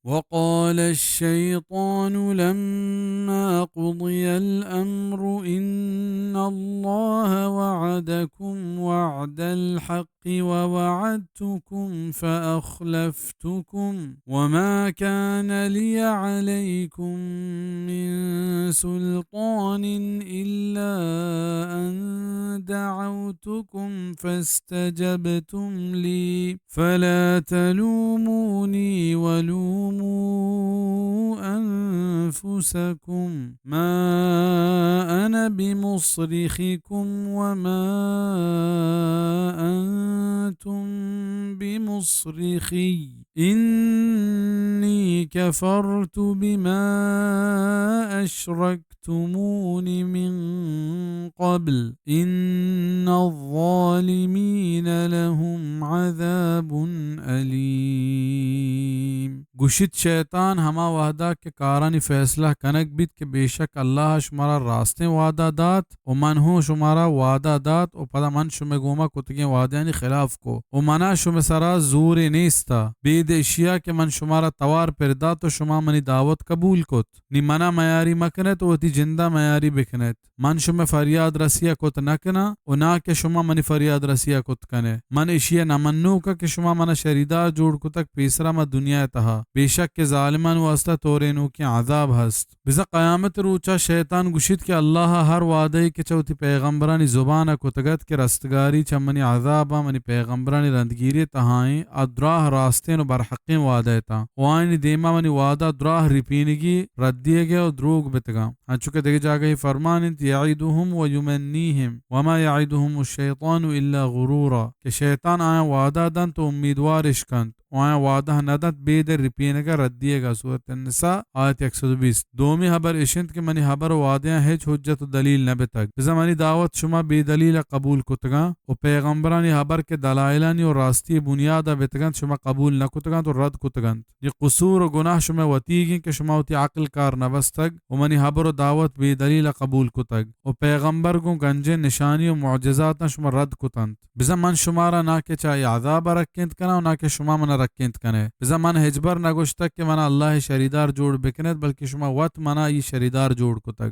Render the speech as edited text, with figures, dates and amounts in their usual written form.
وقال الشيطان لما قضي الأمر إن الله وعدكم وعد الحق ووعدتكم فأخلفتكم وما كان لي عليكم من سلطان إلا أن دعوتكم فاستجبتم لي فلا تلوموني ولوموا أنفسكم ما أنا بمصرخكم وما أنتم بمصرخي إني كفرت بما أشركتمون من قبل إن الظالمين لهم عذاب أليم. گشت شیطان ہما وحدہ کے کارانی فیصلہ کنک بیت کہ بے شک اللہ شمارا راستے وعدہ دات و من ہوں شمارا وعدہ دات و پدا من شم گوما کتگیں وعدیانی خلاف کو و منا شم سرا زور نیستا بید اشیاء کے من شمارا توار پردات و شما منی دعوت قبول کت نی منا میاری مکنت و تی جندہ میاری بکنت من شم فریاد رسیہ کت نکنا و نا کہ شما منی فریاد رسیہ کت کنے من اشیاء نمنو کا کہ شما منا شریدار جوڑ کتک پیسرا ما دنیا تہا بے شک کے ظالمان واسطہ تورینو کی عذاب ہست بزا قیامت روچا شیطان گشت کہ اللہ ہر وعدے کے چوتی پیغمبرانی زبانہ کتگت کے رستگاری چمنی عذابا منی پیغمبرانی رندگیری تہائیں ادراہ راستین و برحقین وعدے تا وائنی دیما منی وعدہ دراہ رپینگی ردیے گئے و دروگ بتگا چکہ دیکھ جا گئی فرمانت یعیدہم و یمنیہم وما یعیدہم الشیطان الا غرورا کہ شیطان آیا وعدہ دن تو امیدوار اشکند وہاں وعدہ ندت بے در رپینے کا رد دیے گا سورۃ النساء آیت 120 دومی حبر اشنت کے منی حبر وعدیاں ہے حجت و دلیل نبی تک بزا منی دعوت شما بے دلیل قبول کتگا و پیغمبرانی حبر کے دلائلانی و راستی بنیادہ بتگن شما قبول نہ کتگا تو رد کتگن یہ قصور و گناہ شما وطیگیں کہ شما ہوتی عقل کار نبستگ و منی حبر و دعوت بے دلیل قبول کتگ و پیغمبر کو گنجے نشانی و معجزات شما رد کتند بزا من شمارا نہ کہ چاہیے عذاب رکھنت کنا و نہ کہ شما من رکھنت کنے بزا من ہجبر نہ گوشتک کہ منا اللہ شریدار جوڑ بکنت بلکہ شما وط منا یہ شریدار جوڑ کتگ